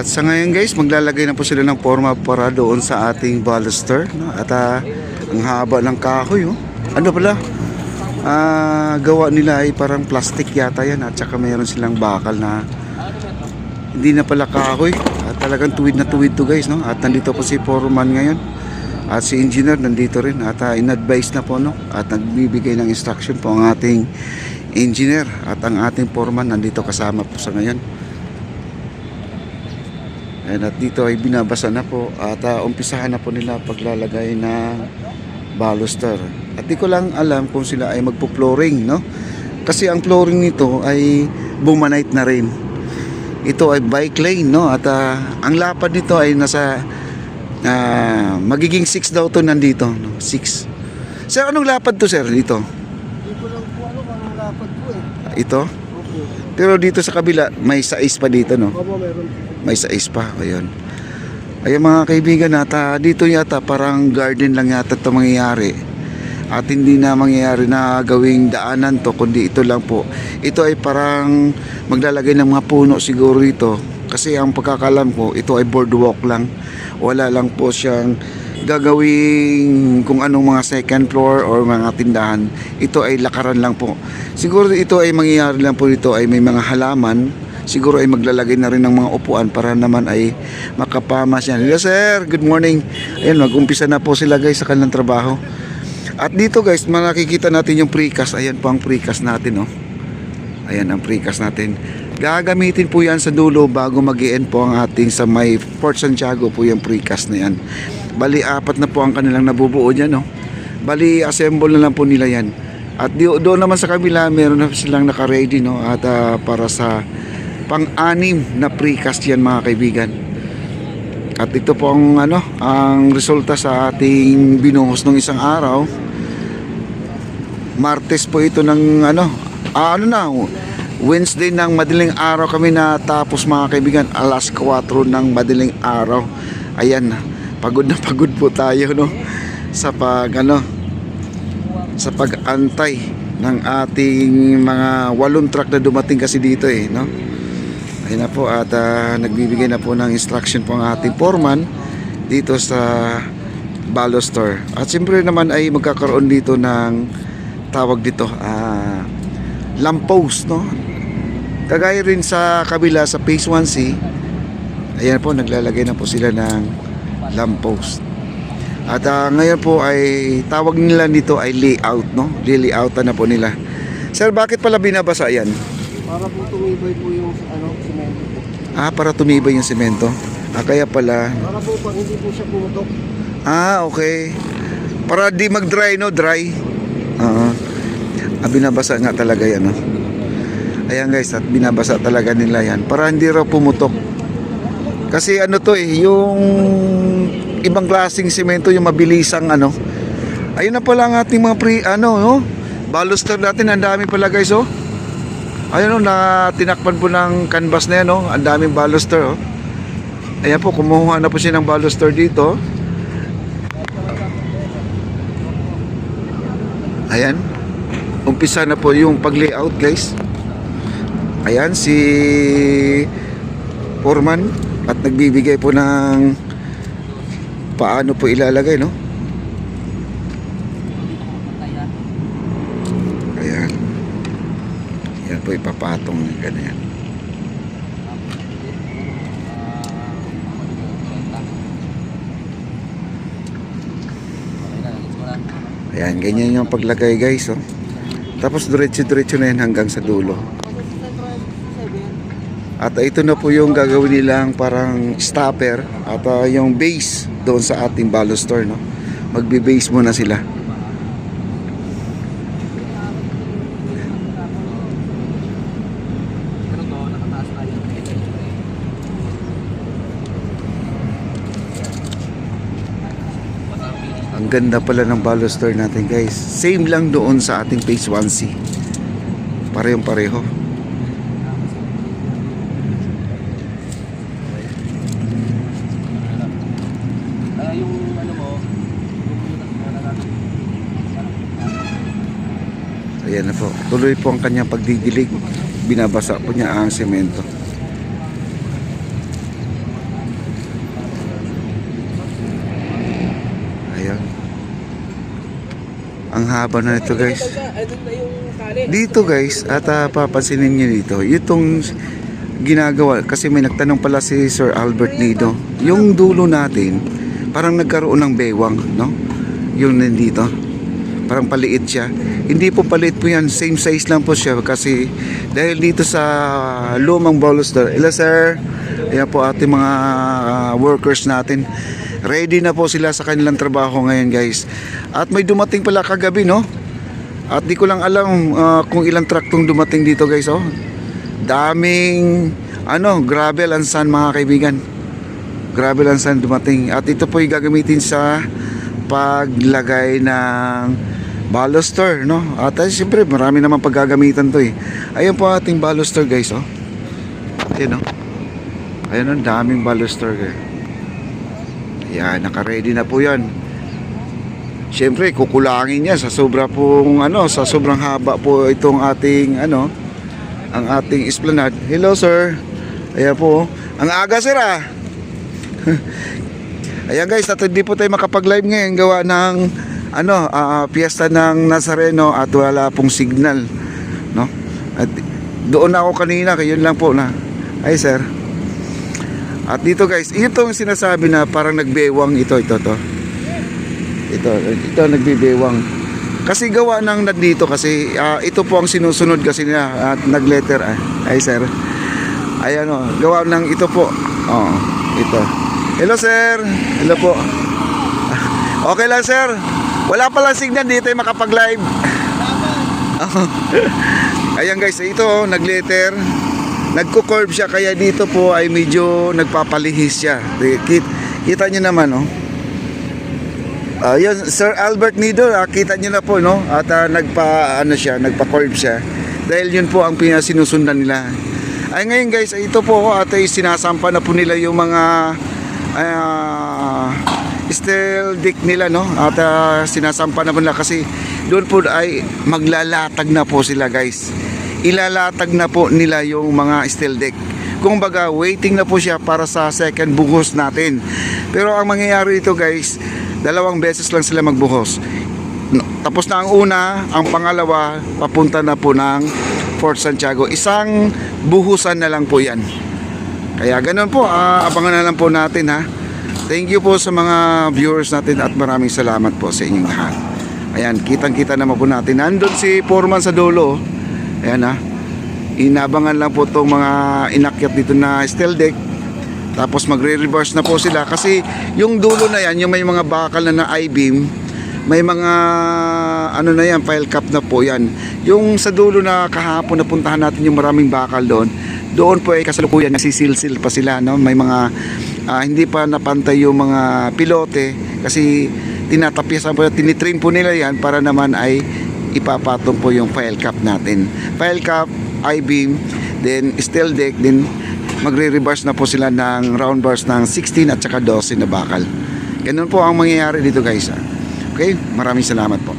At sa ngayon guys, maglalagay na po sila ng forma para doon sa ating baluster, no? At ang haba ng kahoy, oh. Ano pala? Gawa nila ay parang plastic yata yan, at saka mayroon silang bakal na hindi na pala kahoy. At talagang tuwid na tuwid to guys, no? At nandito po si foreman ngayon. At si engineer nandito rin. At in-advise na po, no? At nagbibigay ng instruction po ang ating engineer. At ang ating foreman nandito kasama po sa ngayon. Ayan, at dito ay binabasa na po. At umpisahan na po nila paglalagay ng baluster. At di ko lang alam kung sila ay magpo-flooring, no? Kasi ang flooring nito ay bumanite na rin. Ito ay bike lane, no? At ang lapad nito ay nasa magiging 6 daw to nandito, no? 6. Sir, anong lapad to, sir, dito? Hindi ko lang po ano kung anong lapad po eh. Ito? Opo. Pero dito sa kabila may 6 pa dito, no? Opo, meron. May 6 pa, ayun. Ayun mga kaibigan, at dito yata parang garden lang yata ito mangyayari. At hindi na mangyayari na gawing daanan to, kundi ito lang po. Ito ay parang maglalagay ng mga puno siguro ito. Kasi ang pagkakalam ko, ito ay boardwalk lang. Wala lang po siyang gagawing kung anong mga second floor or mga tindahan. Ito ay lakaran lang po. Siguro ito ay mangyayari lang po, dito ay may mga halaman. Siguro ay maglalagay na rin ng mga upuan para naman ay makapamas yan. Hello sir, good morning. Ayan, mag-umpisa na po sila guys sa kanilang trabaho. At dito guys, makikita natin yung precast. Ayan po ang precast natin, oh. Ayan ang precast natin. Gagamitin po yan sa dulo bago mag-i-end po ang ating sa may Port Santiago po yung precast na yan. Bali, 4 na po ang kanilang nabubuo dyan, oh. Bali, assemble na lang po nila yan. At doon naman sa kabila, meron na silang naka-ready, no? At para sa pang-anim na precast yan mga kaibigan. At ito po ang ang resulta sa ating binuhos ng isang araw. Martes po ito ng Wednesday ng madaling araw kami natapos mga kaibigan. Alas 4 ng madaling araw. Ayan, pagod na pagod po tayo, no? Sa sa pag-antay ng ating mga 8 truck na dumating kasi dito eh, no? Ayun na po, at nagbibigay na po ng instruction po ang ating foreman dito sa baluster. At siyempre naman ay magkakaroon dito ng tawag dito lamppost, no? Kagaya rin sa kabila sa phase 1C. Ayan po, naglalagay na po sila ng lamppost. At ngayon po ay tawag nila dito ay layout, no? Li-layoutan na po nila. Sir, bakit pala binabasa yan? Para po tumibay po yung semento po. Para tumibay yung semento. Kaya pala. Para po pag hindi po siya pumutok. Okay. Para di mag-dry, no? Dry. Binabasa nga talaga yan, no? Ayan guys, at binabasa talaga nila yan para hindi raw pumutok. Kasi to yung ibang klaseng semento, yung mabilisang Ayun na pala ang ating mga no? Baluster natin, ang dami pala guys, oh. Ayun, na tinakpan po ng canvas na yan, oh. Ang daming baluster, oh. Ayan po, kumuha na po siya ng baluster dito. Ayan, umpisa na po yung pag-layout guys. Ayan si foreman at nagbibigay po ng paano po ilalagay, no? Ayan. Yan po ipapatong ganyan. Ayan, ganyan yung paglagay guys, oh. Tapos diretso-diretso na yan hanggang sa dulo. At ito na po yung gagawin nilang parang stopper at yung base doon sa ating baluster, no? Magbe-base muna sila. Ang ganda pala ng baluster natin guys. Same lang doon sa ating phase 1C. Parehong pareho. Ayan na po. Tuloy po ang kanyang pagdidilig. Binabasa po niya ang semento. Ayan. Ang haba na ito guys. Ano na yung kali? Dito guys, at papansinin nyo dito, itong ginagawa, kasi may nagtanong pala si Sir Albert Nido, yung dulo natin, parang nagkaroon ng bewang, no? Yung nandito, parang paliit siya. Hindi po paliit po yan, same size lang po siya, kasi dahil dito sa lumang baluster, ila sir, ayan po ating mga workers natin, ready na po sila sa kanilang trabaho ngayon guys. At may dumating pala kagabi, no? At di ko lang alam kung ilang truck tong dumating dito guys, oh. Daming gravel and sand mga kaibigan. Gravel and sand dumating. At ito po yung gagamitin sa paglagay ng baluster, no? At siyempre marami naman paggagamitan to eh. Ayun po ating baluster guys, oh. Ayan, oh. Ayun, oh, daming baluster guys. Yan, naka-ready na po 'yan. Siyempre, kukulangin niya sa sobra pong sa sobrang haba po itong ating ang ating esplanade. Hello, sir. Ayan po. Ang aga, sir, ah. Ayan, guys, at hindi po tayo makapag-live ngayon gawa ng piyesta ng Nazareno at wala pong signal, no? At doon ako kanina, kayo lang po na. Ay, sir. At dito guys, ito yung sinasabi na parang nagbewang ito nagbibewang. Kasi gawa ng nandito kasi ito po ang sinusunod kasi na at nagletter ay sir. Ayan gawa ng ito po. Ito. Hello sir. Hello po. Okay lang sir. Wala pala signal dito ay makapag-live. Ayan guys, ito nagletter. Nagko-curve siya kaya dito po ay medyo nagpapalihis siya. Kita niyo naman, no? Yun, Sir Albert Nido, kita niyo na po, no? At nagpa-curve siya. Dahil yun po ang sinusundan nila. Ay ngayon guys, ito po at sinasampa na po nila yung mga steel deck nila, no? At sinasampa na po nila kasi doon po ay maglalatag na po sila guys. Ilalatag na po nila yung mga steel deck. Kung baga, waiting na po siya para sa second buhos natin. Pero ang mangyayari dito guys, 2 beses lang sila magbuhos. Tapos na ang una, ang pangalawa, papunta na po ng Fort Santiago. Isang buhusan na lang po yan. Kaya ganun po, abangan na lang po natin ha. Thank you po sa mga viewers natin at maraming salamat po sa inyong lahat. Ayan, kitang-kita naman po natin. Nandun si Foreman sa dulo. Ayan inabangan lang po itong mga inakyat dito na steel deck. Tapos magre-reverse na po sila kasi yung dulo na yan, yung may mga bakal na I-beam, may mga na yan, file cap na po yan. Yung sa dulo na kahapon napuntahan natin yung maraming bakal doon po ay kasalukuyan nasisilsil pa sila, no? May mga hindi pa napantay yung mga pilote kasi tinatapyasan po, tinitrim po nila yan para naman ay ipapatong po yung file cap natin. File cap, I-beam, then steel deck, then magre-reverse na po sila ng round bars ng 16 at saka 12 na bakal. Ganun po ang mangyayari dito guys. Okay, maraming salamat po.